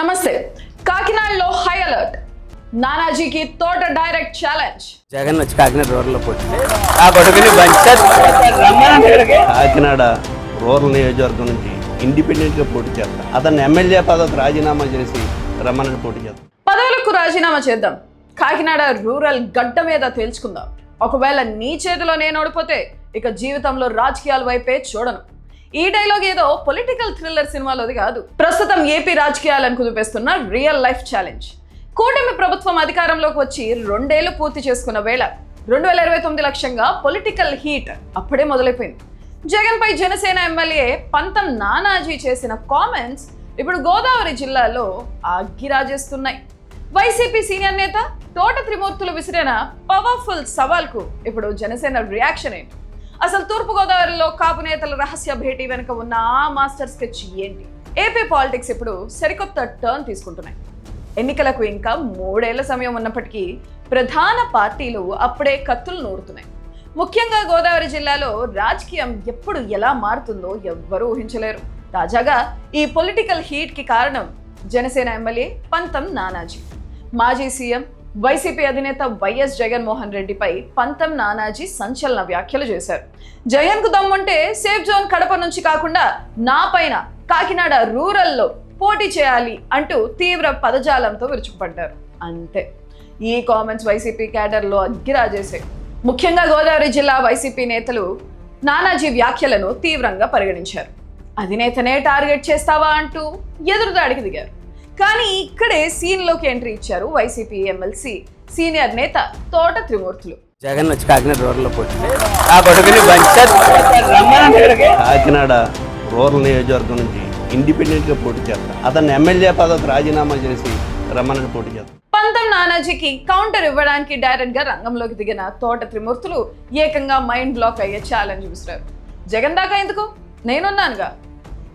నమస్తే. కాకినాడలో high alert. నానాజీకి తోట డైరెక్ట్ ఛాలెంజ్. జగన్ వచ్చి కాకినాడ రూరల్ పోటీ కాకినాడ రూరల్ నియోజకవర్గం నుంచి ఇండిపెండెంట్ గా పోటీ చేస్తాం. అతను ఎమ్మెల్యే పదవికి రాజీనామా చేసి రమ్మని పోటీ చేస్తాం. పదవులకు రాజీనామా చేద్దాం. కాకినాడ రూరల్ గడ్డ మీద తేల్చుకుందాం. ఒకవేళ నీ చేతిలో నేను ఓడిపోతే ఇక జీవితంలో రాజకీయాల వైపే చూడను. ఈ డైలాగ్ ఏదో పొలిటికల్ థ్రిల్లర్ సినిమాలోది కాదు. ప్రస్తుతం ఏపీ రాజకీయాలను కుదిపేస్తున్న రియల్ లైఫ్ ఛాలెంజ్. కూటమి ప్రభుత్వం అధికారంలోకి వచ్చి 2 ఏళ్లు పూర్తి చేసుకున్న వేళ 2029 లక్ష్యంగా పొలిటికల్ హీట్ అప్పుడే మొదలైపోయింది. జగన్ పై జనసేన ఎమ్మెల్యే పంతం నానాజీ చేసిన కామెంట్స్ ఇప్పుడు గోదావరి జిల్లాలో అగ్గిరాజేస్తున్నాయి. వైసీపీ సీనియర్ నేత తోట త్రిమూర్తులు విసిరిన పవర్ఫుల్ సవాల్కు ఇప్పుడు జనసేన రియాక్షన్ ఏంటి? అసలు తూర్పుగోదావరిలో కాపు నేతల రహస్య భేటీ వెనుక ఉన్న ఆ మాస్టర్ స్కెచ్ ఏంటి? ఏపీ పాలిటిక్స్ ఇప్పుడు సరికొత్త టర్న్ తీసుకుంటున్నాయి. ఎన్నికలకు ఇంకా 3 ఏళ్ల సమయం ఉన్నప్పటికీ ప్రధాన పార్టీలు అప్పుడే కత్తులు నూరుతున్నాయి. ముఖ్యంగా గోదావరి జిల్లాలో రాజకీయం ఎప్పుడు ఎలా మారుతుందో ఎవ్వరూ ఊహించలేరు. తాజాగా ఈ పొలిటికల్ హీట్ కి కారణం జనసేన ఎమ్మెల్యే పంతం నానాజీ. మాజీ సీఎం వైసీపీ అధినేత వైఎస్ జగన్మోహన్ రెడ్డిపై పంతం నానాజీ సంచలన వ్యాఖ్యలు చేశారు. జగన్ కు దమ్ముంటే సేఫ్ జోన్ కడప నుంచి కాకుండా నా పైన కాకినాడ రూరల్లో పోటీ చేయాలి అంటూ తీవ్ర పదజాలంతో విరుచుకుపడ్డారు. అంతే, ఈ కామెంట్స్ వైసీపీ క్యాడర్లో అగ్గిరాజేశాయి. ముఖ్యంగా గోదావరి జిల్లా వైసీపీ నేతలు నానాజీ వ్యాఖ్యలను తీవ్రంగా పరిగణించారు. అధినేతనే టార్గెట్ చేస్తావా అంటూ ఎదురుదాడికి దిగారు. కానీ ఇక్కడే సీన్లోకి ఎంట్రీ ఇచ్చారు వైసీపీ ఎమ్మెల్సీ సీనియర్ నేత తోట త్రిమూర్తులు. జగన్ వచ్చి కాకినాడ రూరల్ పోటీ కాకినాడ రూరల్ నియోజకవర్గం నుంచి ఇండిపెండెంట్ గా పోటీ చేస్తాం. అతను ఎమ్మెల్యే పదవికి రాజీనామా చేసి రమ్మని పోటీ చేస్తాం. పంతం నానాజీకి కౌంటర్ ఇవ్వడానికి డైరెక్ట్ గా రంగంలోకి దిగిన తోట త్రిమూర్తులు ఏకంగా మైండ్ బ్లాక్ అయ్యే ఛాలెంజ్ విసిరారు. జగన్ దాకా ఎందుకు, నేనున్నానుగా.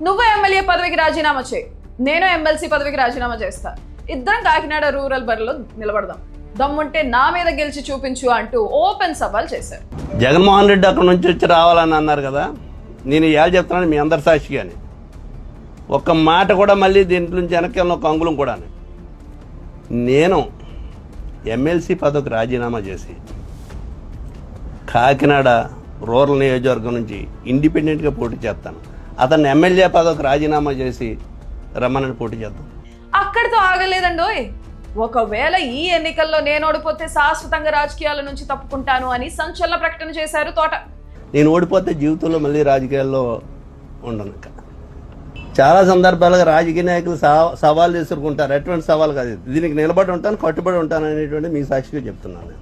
నువ్వు ఎమ్మెల్యే పదవికి రాజీనామా చేయి, నేను ఎమ్మెల్సీ పదవికి రాజీనామా చేస్తా. ఇద్దరం కాకినాడ రూరల్ బరిలో నిలబడదాం. దమ్ముంటే నా మీద గెలిచి చూపించు అంటూ ఓపెన్ సవాల్ చేశారు. జగన్మోహన్ రెడ్డి అక్కడ నుంచి వచ్చి రావాలని అన్నారు కదా. నేను ఇవాళ చెప్తున్నాను మీ అందరి సాక్షిగాని, ఒక్క మాట కూడా మళ్ళీ దీంట్లో నుంచి వెనక్కి వెళ్ళిన ఒక అంగుళం కూడా నేను ఎమ్మెల్సీ పదవికి రాజీనామా చేసి కాకినాడ రూరల్ నియోజకవర్గం నుంచి ఇండిపెండెంట్గా పోటీ చేస్తాను. అతన్ని ఎమ్మెల్యే పదవికి రాజీనామా చేసి రమ్మని పోటీ చేద్దాం. అక్కడితో ఆగలేదండోయ్. ఒకవేళ ఈ ఎన్నికల్లో నేను ఓడిపోతే శాశ్వతంగా రాజకీయాల నుంచి తప్పుకుంటాను అని సంచలన ప్రకటన చేశారు తోట. నేను ఓడిపోతే జీవితంలో మళ్ళీ రాజకీయాల్లో ఉండను. చాలా సందర్భాలుగా రాజకీయ నాయకులు సవాళ్ళు ఎదుర్కొంటారు. ఎటువంటి సవాల్ కాదు, దీనికి నిలబడి ఉంటాను, కట్టుబడి ఉంటాను అనేటువంటి మీ సాక్షిగా చెప్తున్నాను.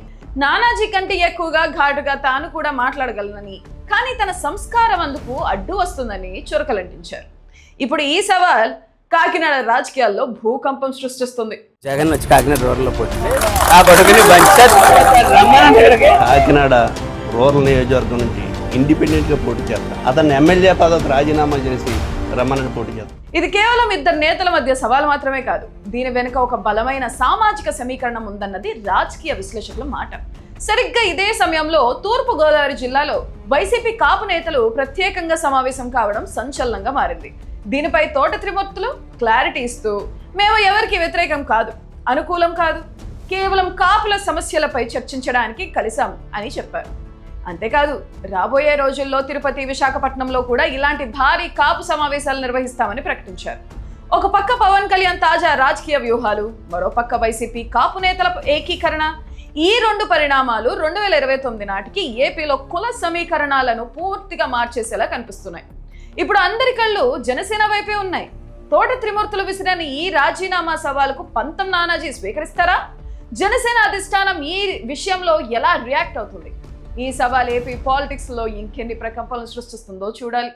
నానాజీ కంటే ఎక్కువగా ఘాటుగా తాను కూడా మాట్లాడగలనని, కానీ తన సంస్కారం అందుకు అడ్డు వస్తుందని చురకలంటించారు. ఇప్పుడు ఈ సవాల్ కాకినాడ రాజకీయాల్లో భూకంపం సృష్టిస్తుంది. జగన్ వచ్చి కాకినాడ రూరల్ పోటీ కాకినాడ రూరల్ నియోజకవర్గం నుంచి ఇండిపెండెంట్ గా పోటీ చేస్తాం. అతను ఎమ్మెల్యే పదవికి రాజీనామా చేసి రమ్మని పోటీ చేస్తాం. ఇది కేవలం ఇద్దరు నేతల మధ్య సవాల్ మాత్రమే కాదు, దీని వెనుక ఒక బలమైన సామాజిక సమీకరణం ఉందన్నది రాజకీయ విశ్లేషకుల మాట. సరిగ్గా ఇదే సమయంలో తూర్పు గోదావరి జిల్లాలో వైసీపీ కాపు నేతలు ప్రత్యేకంగా సమావేశం కావడం సంచలనంగా మారింది. దీనిపై తోట త్రిమూర్తులు క్లారిటీ ఇస్తూ, మేము ఎవరికి వ్యతిరేకం కాదు, అనుకూలం కాదు, కేవలం కాపుల సమస్యలపై చర్చించడానికి కలిసాం అని చెప్పారు. అంతేకాదు, రాబోయే రోజుల్లో తిరుపతి, విశాఖపట్నంలో కూడా ఇలాంటి భారీ కాపు సమావేశాలు నిర్వహిస్తామని ప్రకటించారు. ఒక పక్క పవన్ కళ్యాణ్ తాజా రాజకీయ వ్యూహాలు, మరో పక్క వైసీపీ కాపు నేతల ఏకీకరణ. ఈ 2 పరిణామాలు 2029 నాటికి ఏపీలో కుల సమీకరణాలను పూర్తిగా మార్చేసేలా కనిపిస్తున్నాయి. ఇప్పుడు అందరి కళ్ళు జనసేన వైపే ఉన్నాయి. తోట త్రిమూర్తులు విసిరిన ఈ రాజీనామా సవాలుకు పంతం నానాజీ స్వీకరిస్తారా? జనసేన అధిష్టానం ఈ విషయంలో ఎలా రియాక్ట్ అవుతుంది? ఈ సవాల్ ఏపీ పాలిటిక్స్ లో ఇంకెన్ని ప్రకంపనలు సృష్టిస్తుందో చూడాలి.